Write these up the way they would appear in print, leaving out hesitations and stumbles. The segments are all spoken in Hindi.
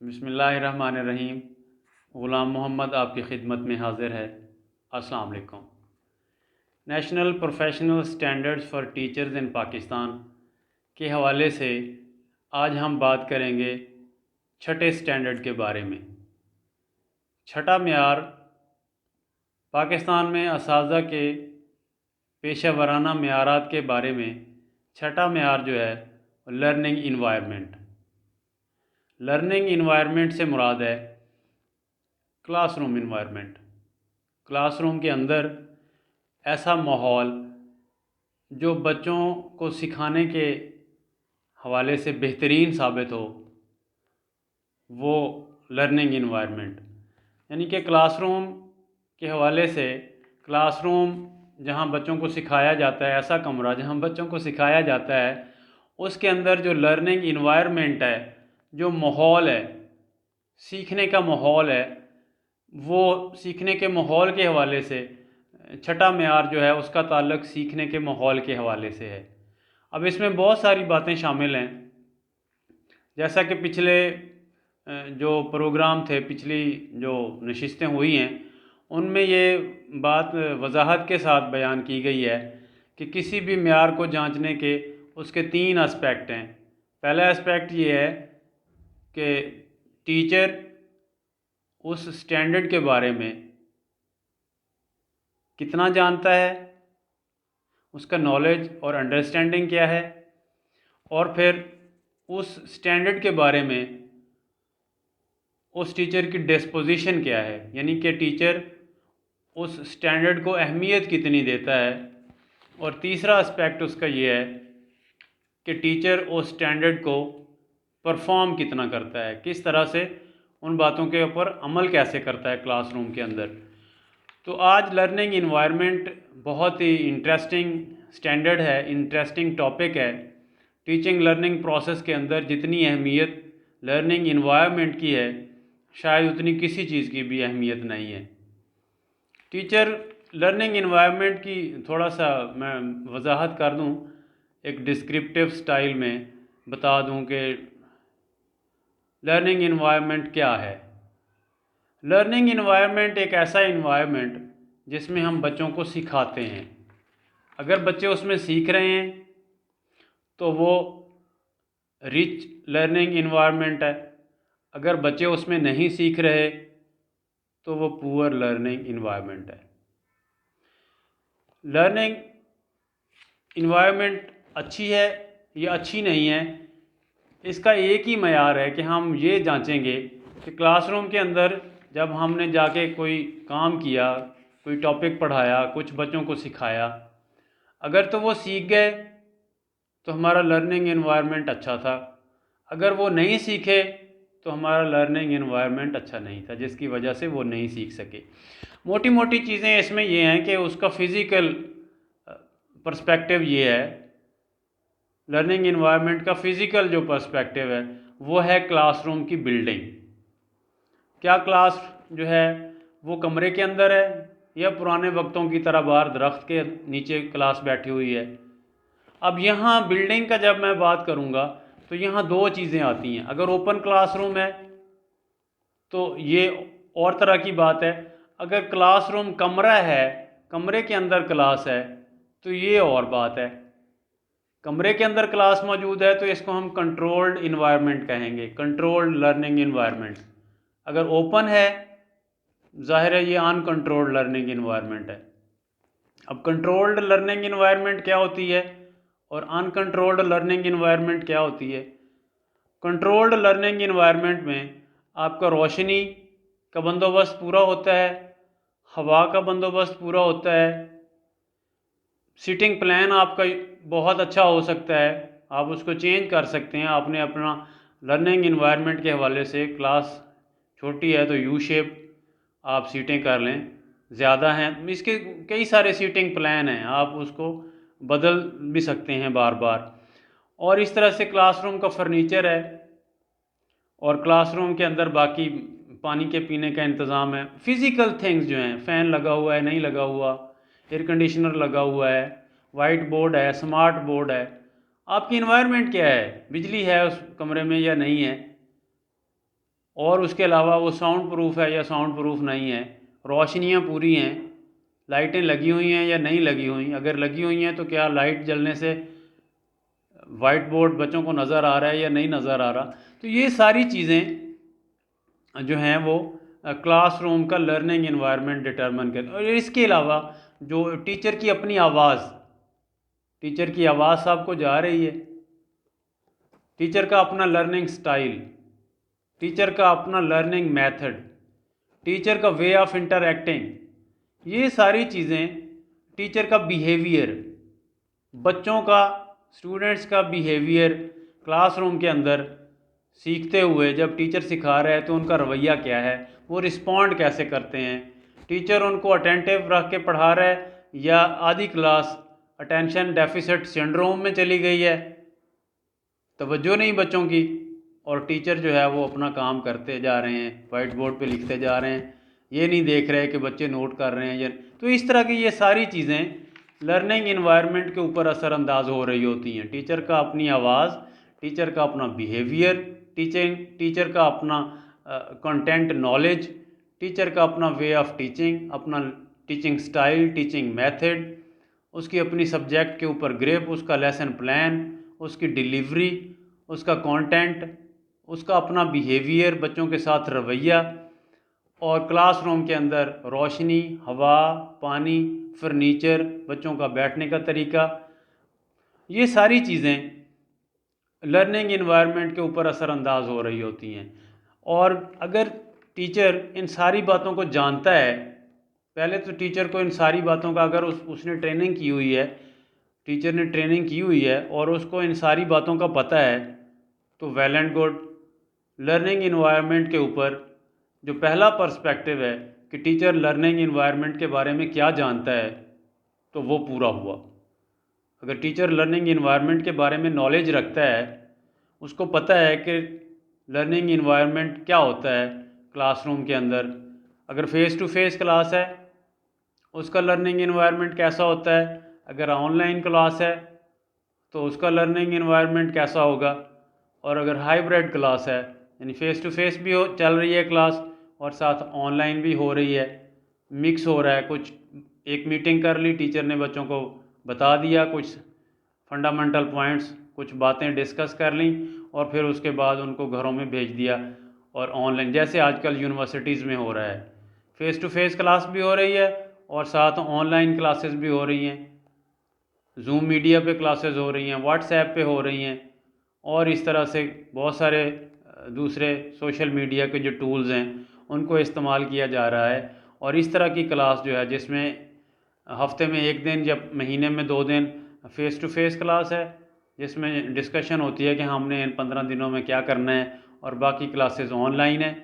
बिस्मिल्लाहिर्रहमानिर्रहीम। ग़ुलाम मोहम्मद आपकी खिदमत में हाज़िर है। अस्सलाम वालेकुम। National professional standards for teachers in Pakistan के हवाले से आज हम बात करेंगे छठे स्टैंडर्ड के बारे में। छठा मेयार पाकिस्तान में असातिज़ा के पेशा वराना मेयारात के बारे में छठा मेयार जो है लर्निंग इन्वायरमेंट। लर्निंग इन्वायरमेंट से मुराद है क्लासरूम इन्वायरमेंट। क्लासरूम के अंदर ऐसा माहौल जो बच्चों को सिखाने के हवाले से बेहतरीन साबित हो, वो लर्निंग इन्वायरमेंट। यानी कि क्लासरूम के हवाले से क्लासरूम जहाँ बच्चों को सिखाया जाता है, ऐसा कमरा जहाँ बच्चों को सिखाया जाता है, उसके अंदर जो लर्निंग इन्वायरमेंट है, जो माहौल है, सीखने का माहौल है, वो सीखने के माहौल के हवाले से छठा मेयार जो है उसका ताल्लुक़ सीखने के माहौल के हवाले से है। अब इसमें बहुत सारी बातें शामिल हैं, जैसा कि पिछले जो प्रोग्राम थे, पिछली जो नशिस्तें हुई हैं, उनमें ये बात वजाहत के साथ बयान की गई है कि किसी भी मेयार को जांचने के उसके 3 एस्पेक्ट हैं। पहला एस्पेक्ट ये है कि टीचर उस स्टैंडर्ड के बारे में कितना जानता है, उसका नॉलेज और अंडरस्टैंडिंग क्या है, और फिर उस स्टैंडर्ड के बारे में उस टीचर की डिस्पोजिशन क्या है, यानी कि टीचर उस स्टैंडर्ड को अहमियत कितनी देता है। और तीसरा एस्पेक्ट उसका ये है कि टीचर उस स्टैंडर्ड को परफॉर्म कितना करता है, किस तरह से उन बातों के ऊपर अमल कैसे करता है क्लासरूम के अंदर। तो आज लर्निंग इन्वायरमेंट बहुत ही इंटरेस्टिंग स्टैंडर्ड है, इंटरेस्टिंग टॉपिक है। टीचिंग लर्निंग प्रोसेस के अंदर जितनी अहमियत लर्निंग इन्वायरमेंट की है, शायद उतनी किसी चीज़ की भी अहमियत नहीं है। टीचर लर्निंग इन्वायरमेंट की थोड़ा सा मैं वजाहत कर दूं, एक डिस्क्रिप्टिव स्टाइल में बता दूं कि लर्निंग इन्वायरमेंट क्या है। लर्निंग इन्वायरमेंट एक ऐसा इन्वायरमेंट जिसमें हम बच्चों को सिखाते हैं। अगर बच्चे उसमें सीख रहे हैं तो वो रिच लर्निंग इन्वायरमेंट है। अगर बच्चे उसमें नहीं सीख रहे तो वो पुअर लर्निंग इन्वायरमेंट है। लर्निंग इन्वायरमेंट अच्छी है या अच्छी नहीं है, इसका एक ही मयार है कि हम ये जांचेंगे कि क्लासरूम के अंदर जब हमने जाके कोई काम किया, कोई टॉपिक पढ़ाया, कुछ बच्चों को सिखाया, अगर तो वो सीख गए तो हमारा लर्निंग इन्वायरमेंट अच्छा था। अगर वो नहीं सीखे तो हमारा लर्निंग इन्वायरमेंट अच्छा नहीं था, जिसकी वजह से वो नहीं सीख सके। मोटी मोटी चीज़ें इसमें ये हैं कि उसका फ़िज़िकल पर्सपेक्टिव ये है, लर्निंग इन्वायरमेंट का फ़िज़िकल जो पर्सपेक्टिव है वो है क्लासरूम की बिल्डिंग। क्या क्लास जो है वो कमरे के अंदर है या पुराने वक्तों की तरह बाहर दरख्त के नीचे क्लास बैठी हुई है। अब यहाँ बिल्डिंग का जब मैं बात करूँगा तो यहाँ 2 चीज़ें आती हैं। अगर ओपन क्लासरूम है तो ये और तरह की बात है। अगर क्लासरूम कमरा है, कमरे के अंदर क्लास है, तो ये और बात है। कमरे के अंदर क्लास मौजूद है तो इसको हम कंट्रोल्ड इन्वायरमेंट कहेंगे, कंट्रोल्ड लर्निंग इन्वायरमेंट। अगर ओपन है, जाहिर है ये अनकंट्रोल्ड लर्निंग इन्वायरमेंट है। अब कंट्रोल्ड लर्निंग इन्वायरमेंट क्या होती है और अनकंट्रोल्ड लर्निंग इन्वायरमेंट क्या होती है। कंट्रोल्ड लर्निंग इन्वायरमेंट में आपका रोशनी का बंदोबस्त पूरा होता है, हवा का बंदोबस्त पूरा होता है, सीटिंग प्लान आपका बहुत अच्छा हो सकता है, आप उसको चेंज कर सकते हैं। आपने अपना लर्निंग इन्वायरमेंट के हवाले से, क्लास छोटी है तो यू शेप आप सीटें कर लें, ज़्यादा हैं इसके कई सारे सीटिंग प्लान हैं, आप उसको बदल भी सकते हैं बार बार। और इस तरह से क्लासरूम का फर्नीचर है और क्लासरूम के अंदर बाकी पानी के पीने का इंतज़ाम है। फ़िज़िकल थिंग्स जो हैं, फ़ैन लगा हुआ है नहीं लगा हुआ, एयर कंडीशनर लगा हुआ है, वाइट बोर्ड है, स्मार्ट बोर्ड है, आपकी इन्वायरमेंट क्या है, बिजली है उस कमरे में या नहीं है, और उसके अलावा वो साउंड प्रूफ है या साउंड प्रूफ नहीं है, रोशनियाँ पूरी हैं, लाइटें लगी हुई हैं या नहीं लगी हुई, अगर लगी हुई हैं तो क्या लाइट जलने से वाइट बोर्ड बच्चों को नज़र आ रहा है या नहीं नज़र आ रहा। तो ये सारी चीज़ें जो हैं वो क्लासरूम का लर्निंग इन्वायरमेंट डिटरमिन कर। और इसके अलावा जो टीचर की अपनी आवाज़, टीचर की आवाज़ सबको जा रही है, टीचर का अपना लर्निंग स्टाइल, टीचर का अपना लर्निंग मेथड, टीचर का वे ऑफ इंटरैक्टिंग, ये सारी चीज़ें, टीचर का बिहेवियर, बच्चों का, स्टूडेंट्स का बिहेवियर क्लासरूम के अंदर सीखते हुए जब टीचर सिखा रहा है तो उनका रवैया क्या है, वो रिस्पॉन्ड कैसे करते हैं, टीचर उनको अटेंटिव रख के पढ़ा रहा है या आधी क्लास अटेंशन डेफिसिट सिंड्रोम में चली गई है, तवज्जो नहीं बच्चों की, और टीचर जो है वो अपना काम करते जा रहे हैं, वाइट बोर्ड पे लिखते जा रहे हैं, ये नहीं देख रहे कि बच्चे नोट कर रहे हैं या। तो इस तरह की ये सारी चीज़ें लर्निंग इन्वायरमेंट के ऊपर असरअंदाज हो रही होती हैं। टीचर का अपनी आवाज़, टीचर का अपना बिहेवियर, टीचर का अपना कंटेंट नॉलेज, टीचर का अपना वे ऑफ टीचिंग, अपना टीचिंग स्टाइल, टीचिंग मेथड, उसकी अपनी सब्जेक्ट के ऊपर ग्रिप, उसका लेसन प्लान, उसकी डिलीवरी, उसका कंटेंट, उसका अपना बिहेवियर, बच्चों के साथ रवैया, और क्लासरूम के अंदर रोशनी, हवा, पानी, फर्नीचर, बच्चों का बैठने का तरीका, ये सारी चीज़ें लर्निंग इन्वायरमेंट के ऊपर असरअंदाज हो रही होती हैं। और अगर टीचर इन सारी बातों को जानता है, पहले तो टीचर को इन सारी बातों का, अगर उसने ट्रेनिंग की हुई है, टीचर ने ट्रेनिंग की हुई है और उसको इन सारी बातों का पता है, तो well and good. Learning environment के ऊपर जो पहला पर्सपेक्टिव है कि टीचर लर्निंग इन्वायरमेंट के बारे में क्या जानता है, तो वो पूरा हुआ। अगर टीचर लर्निंग इन्वायरमेंट के बारे में नॉलेज रखता है, उसको पता है कि लर्निंग इन्वायरमेंट क्या होता है क्लासरूम के अंदर, अगर फ़ेस टू फेस क्लास है उसका लर्निंग इन्वायरमेंट कैसा होता है, अगर ऑनलाइन क्लास है तो उसका लर्निंग इन्वायरमेंट कैसा होगा, और अगर हाइब्रिड क्लास है यानी फ़ेस टू फेस भी चल रही है क्लास और साथ ऑनलाइन भी हो रही है, मिक्स हो रहा है, कुछ एक मीटिंग कर ली, टीचर ने बच्चों को बता दिया कुछ फंडामेंटल पॉइंट्स, कुछ बातें डिस्कस कर ली और फिर उसके बाद उनको घरों में भेज दिया, और ऑनलाइन जैसे आजकल यूनिवर्सिटीज़ में हो रहा है, फ़ेस टू फेस क्लास भी हो रही है और साथ ऑनलाइन क्लासेस भी हो रही हैं, जूम मीडिया पे क्लासेस हो रही हैं, व्हाट्सएप पे हो रही हैं, और इस तरह से बहुत सारे दूसरे सोशल मीडिया के जो टूल्स हैं उनको इस्तेमाल किया जा रहा है। और इस तरह की क्लास जो है जिसमें हफ्ते में एक दिन या महीने में 2 दिन फ़ेस टू फेस क्लास है, जिसमें डिस्कशन होती है कि हमने इन 15 दिनों में क्या करना है, और बाकी क्लासेस ऑनलाइन है,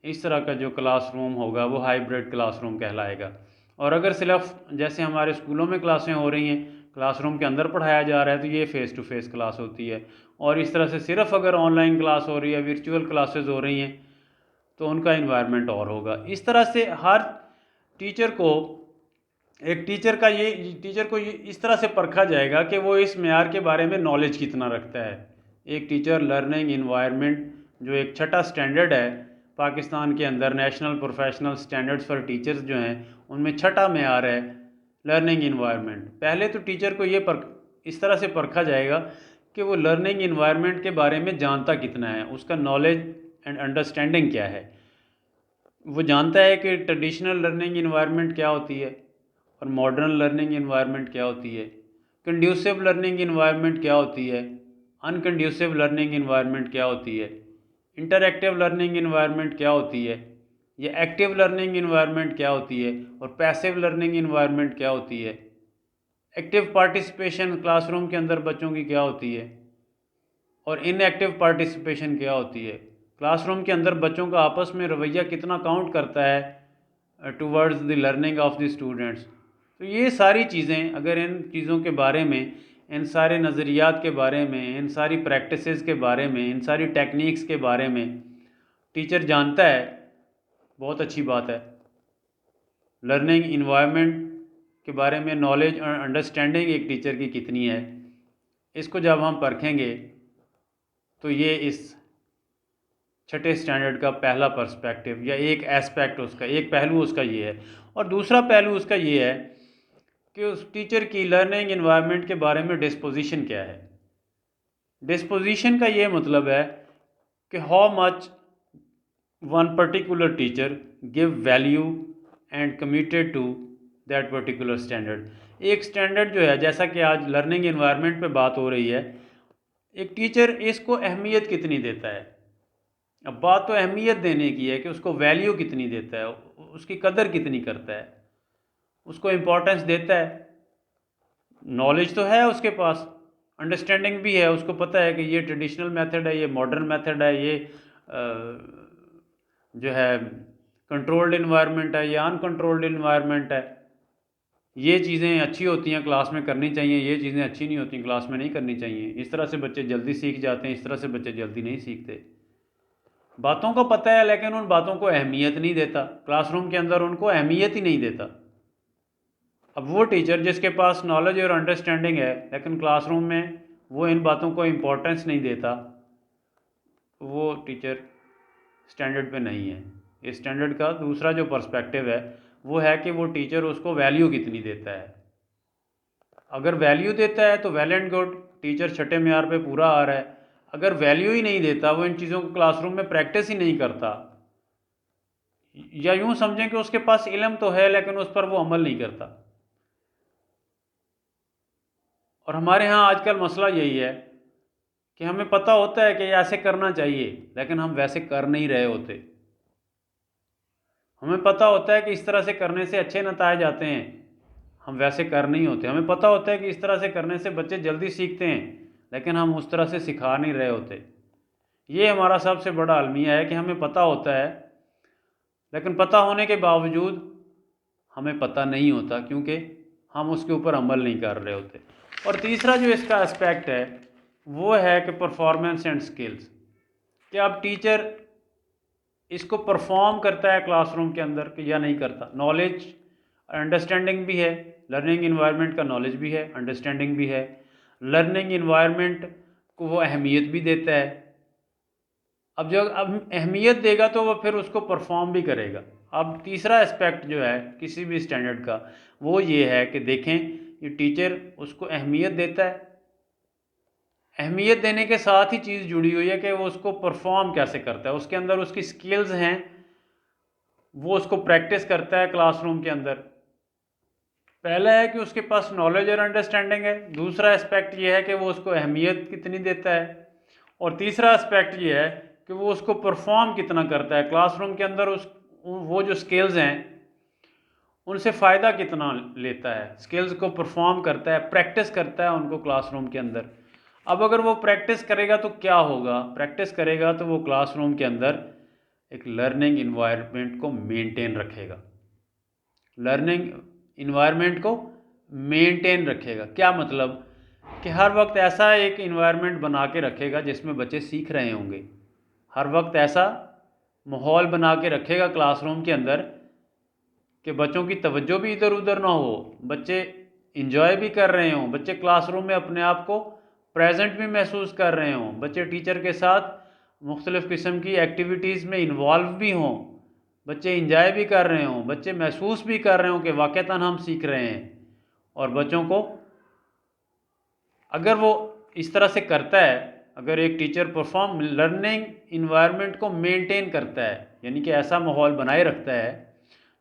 इस तरह का जो क्लासरूम होगा वो हाइब्रिड क्लासरूम कहलाएगा। और अगर सिर्फ जैसे हमारे स्कूलों में क्लासें हो रही हैं, क्लासरूम के अंदर पढ़ाया जा रहा है, तो ये फ़ेस टू फेस क्लास होती है। और इस तरह से सिर्फ अगर ऑनलाइन क्लास हो रही है, वर्चुअल क्लासेस हो रही हैं, तो उनका इन्वायरमेंट और होगा। इस तरह से हर टीचर को, एक टीचर को ये इस तरह से परखा जाएगा कि वो इस मेयार के बारे में नॉलेज कितना रखता है। एक टीचर लर्निंग इन्वायरमेंट जो एक छठा स्टैंडर्ड है पाकिस्तान के अंदर, national professional standards for teachers जो हैं उनमें छठा मेयार है लर्निंग इन्वायरमेंट। पहले तो टीचर को ये इस तरह से परखा जाएगा कि वो लर्निंग इन्वायरमेंट के बारे में जानता कितना है, उसका नॉलेज एंड अंडरस्टैंडिंग क्या है। वो जानता है कि ट्रेडिशनल लर्निंग इन्वायरमेंट क्या होती है और मॉडर्न लर्निंग इन्वायरमेंट क्या होती है, कंड्यूसिव लर्निंग इन्वायरमेंट क्या होती है, अनकंड्यूसिव लर्निंग इन्वायरमेंट क्या होती है, इंटरएक्टिव लर्निंग इन्वायरमेंट क्या होती है, ये एक्टिव लर्निंग इन्वायरमेंट क्या होती है, और पैसिव लर्निंग इन्वायरमेंट क्या होती है, एक्टिव पार्टिसिपेशन क्लासरूम के अंदर बच्चों की क्या होती है, और इनएक्टिव पार्टिसिपेशन क्या होती है, क्लासरूम के अंदर बच्चों का आपस में रवैया कितना काउंट करता है towards the learning of the students. तो ये सारी चीज़ें, अगर इन चीज़ों के बारे में, इन सारे नज़रियात के बारे में, इन सारी प्रैक्टिसेस के बारे में, इन सारी टेक्निक्स के बारे में टीचर जानता है, बहुत अच्छी बात है। लर्निंग इन्वायरमेंट के बारे में नॉलेज और अंडरस्टैंडिंग एक टीचर की कितनी है, इसको जब हम परखेंगे तो ये इस छठे स्टैंडर्ड का पहला पर्सपेक्टिव या एक एस्पेक्ट उसका, एक पहलू उसका ये है। और दूसरा पहलू उसका ये है कि उस टीचर की लर्निंग इन्वायरमेंट के बारे में डिस्पोजिशन क्या है। डिस्पोजिशन का ये मतलब है कि how much one particular teacher give value and committed to that particular standard. एक स्टैंडर्ड जो है, जैसा कि आज लर्निंग इन्वायरमेंट पे बात हो रही है, एक टीचर इसको अहमियत कितनी देता है। अब बात तो अहमियत देने की है कि उसको वैल्यू कितनी देता है, उसकी कदर कितनी करता है, उसको इम्पोर्टेंस देता है। नॉलेज तो है उसके पास, अंडरस्टैंडिंग भी है, उसको पता है कि ये ट्रेडिशनल मेथड है, ये मॉडर्न मेथड है, ये जो है कंट्रोल्ड इन्वायरमेंट है, ये अनकंट्रोल्ड इन्वायरमेंट है। ये चीज़ें अच्छी होती हैं क्लास में करनी चाहिए, ये चीज़ें अच्छी नहीं होती क्लास में नहीं करनी चाहिए। इस तरह से बच्चे जल्दी सीख जाते हैं, इस तरह से बच्चे जल्दी नहीं सीखते। बातों को पता है लेकिन उन बातों को अहमियत नहीं देता, क्लासरूम के अंदर उनको अहमियत ही नहीं देता। अब वो टीचर जिसके पास नॉलेज और अंडरस्टैंडिंग है लेकिन क्लासरूम में वो इन बातों को इम्पोर्टेंस नहीं देता, वो टीचर स्टैंडर्ड पे नहीं है। इस स्टैंडर्ड का दूसरा जो पर्सपेक्टिव है वो है कि वो टीचर उसको वैल्यू कितनी देता है। अगर वैल्यू देता है तो वेल एंड गुड, टीचर छठे म्यार पे पूरा आ रहा है। अगर वैल्यू ही नहीं देता, वो इन चीज़ों को क्लासरूम में प्रैक्टिस ही नहीं करता, या यूं समझें कि उसके पास इल्म तो है लेकिन उस पर वो अमल नहीं करता। और हमारे यहाँ आजकल मसला यही है कि हमें पता होता है कि ऐसे करना चाहिए लेकिन हम वैसे कर नहीं रहे होते। हमें पता होता है कि इस तरह से करने से अच्छे नतीजे आते हैं, हम वैसे कर नहीं होते। हमें पता होता है कि इस तरह से करने से बच्चे जल्दी सीखते हैं लेकिन हम उस तरह से सिखा नहीं रहे होते। ये हमारा सबसे बड़ा अलमिया है कि हमें पता होता है लेकिन पता होने के बावजूद हमें पता नहीं होता क्योंकि हम उसके ऊपर अमल नहीं कर रहे होते। और तीसरा जो इसका एस्पेक्ट है वो है कि परफॉर्मेंस एंड स्किल्स, कि अब टीचर इसको परफॉर्म करता है क्लासरूम के अंदर कि या नहीं करता। नॉलेज अंडरस्टैंडिंग भी है, लर्निंग इन्वायरमेंट का नॉलेज भी है, अंडरस्टैंडिंग भी है। लर्निंग इन्वायरमेंट को वो अहमियत भी देता है। अब जब अहमियत देगा तो वो फिर उसको परफॉर्म भी करेगा। अब तीसरा एस्पेक्ट जो है किसी भी स्टैंडर्ड का वो ये है कि देखें ये टीचर उसको अहमियत देता है। अहमियत देने के साथ ही चीज़ जुड़ी हुई है कि वो उसको परफॉर्म कैसे करता है, उसके अंदर उसकी स्किल्स हैं, वो उसको प्रैक्टिस करता है क्लासरूम के अंदर। पहला है कि उसके पास नॉलेज और अंडरस्टैंडिंग है, दूसरा एस्पेक्ट ये है कि वो उसको अहमियत कितनी देता है, और तीसरा एस्पेक्ट ये है कि वो उसको परफॉर्म कितना करता है क्लासरूम के अंदर। वो जो स्किल्स हैं उनसे फ़ायदा कितना लेता है, स्किल्स को परफॉर्म करता है, प्रैक्टिस करता है उनको क्लासरूम के अंदर। अब अगर वो प्रैक्टिस करेगा तो क्या होगा, प्रैक्टिस करेगा तो वो क्लासरूम के अंदर एक लर्निंग इन्वायरमेंट को मेंटेन रखेगा, लर्निंग इन्वायरमेंट को मेंटेन रखेगा। क्या मतलब कि हर वक्त ऐसा एक इन्वायरमेंट बना के रखेगा जिसमें बच्चे सीख रहे होंगे। हर वक्त ऐसा माहौल बना के रखेगा क्लासरूम के अंदर कि बच्चों की तवज्जो भी इधर उधर ना हो, बच्चे इंजॉय भी कर रहे हों, बच्चे क्लासरूम में अपने आप को प्रेजेंट भी महसूस कर रहे हों, बच्चे टीचर के साथ मुख्तलिफ़ किस्म की एक्टिविटीज़ में इन्वॉल्व भी हों, बच्चे इंजॉय भी कर रहे हों, बच्चे महसूस भी कर रहे हों कि वाक़तन हम सीख रहे हैं। और बच्चों को अगर वो इस तरह से करता है, अगर एक टीचर परफॉर्म लर्निंग इन्वायरमेंट को मेंटेन करता है, यानी कि ऐसा माहौल बनाए रखता है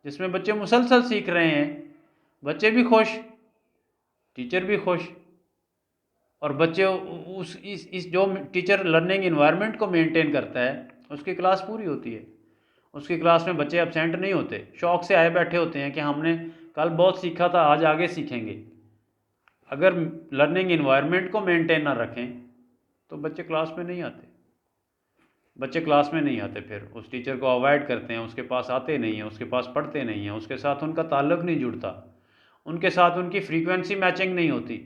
जिसमें बच्चे मुसलसल सीख रहे हैं, बच्चे भी खुश, टीचर भी खुश, और बच्चे उस इस जो टीचर लर्निंग इन्वायरमेंट को मेंटेन करता है उसकी क्लास पूरी होती है। उसकी क्लास में बच्चे एब्सेंट नहीं होते, शौक़ से आए बैठे होते हैं कि हमने कल बहुत सीखा था, आज आगे सीखेंगे। अगर लर्निंग इन्वायरमेंट को मेंटेन ना रखें तो बच्चे क्लास में नहीं आते, बच्चे क्लास में नहीं आते, फिर उस टीचर को अवॉइड करते हैं, उसके पास आते नहीं हैं, उसके पास पढ़ते नहीं हैं, उसके साथ उनका ताल्लुक़ नहीं जुड़ता, उनके साथ उनकी फ्रीक्वेंसी मैचिंग नहीं होती,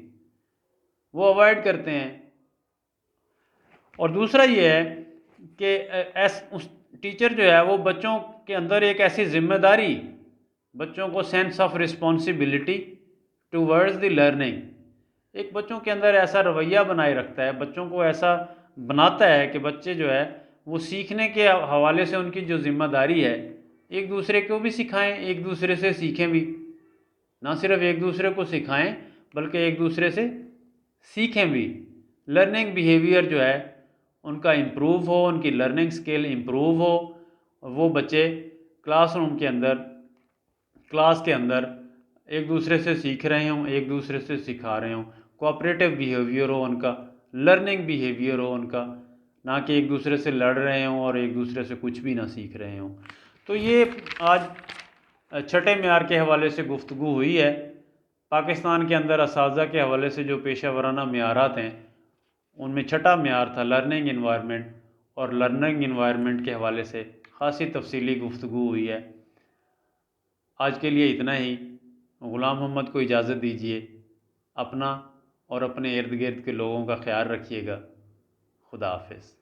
वो अवॉइड करते हैं। और दूसरा ये है कि उस टीचर जो है वो बच्चों के अंदर एक ऐसी जिम्मेदारी, बच्चों को sense of responsibility towards the learning, एक बच्चों के अंदर ऐसा रवैया बनाए रखता है, बच्चों को ऐसा बनाता है कि बच्चे जो है वो सीखने के हवाले से उनकी जो ज़िम्मेदारी है, एक दूसरे को भी सिखाएं, एक दूसरे से सीखें भी। ना सिर्फ एक दूसरे को सिखाएं बल्कि एक दूसरे से सीखें भी। लर्निंग बिहेवियर जो है उनका इम्प्रूव हो, उनकी लर्निंग स्किल इम्प्रूव हो, वो बच्चे क्लासरूम के अंदर, क्लास के अंदर एक दूसरे से सीख रहे हों, एक दूसरे से सिखा रहे हों, कोऑपरेटिव बिहेवियर हो उनका, लर्निंग बिहेवियर हो उनका, ना कि एक दूसरे से लड़ रहे हों और एक दूसरे से कुछ भी ना सीख रहे हों। तो ये आज छठे म्यार के हवाले से गुफ्तगू हुई है। पाकिस्तान के अंदर असातिज़ा के हवाले से जो पेशा वराना म्यारात हैं उनमें छठा म्यार था लर्निंग इन्वायरमेंट, और लर्निंग इन्वायरमेंट के हवाले से ख़ासी तफसीली गुफ्तगू हुई है। आज के लिए इतना ही। ग़ुलाम मोहम्मद को इजाज़त दीजिए। अपना और अपने इर्द गिर्द के लोगों का ख्याल रखिएगा। खुदा हाफिज़।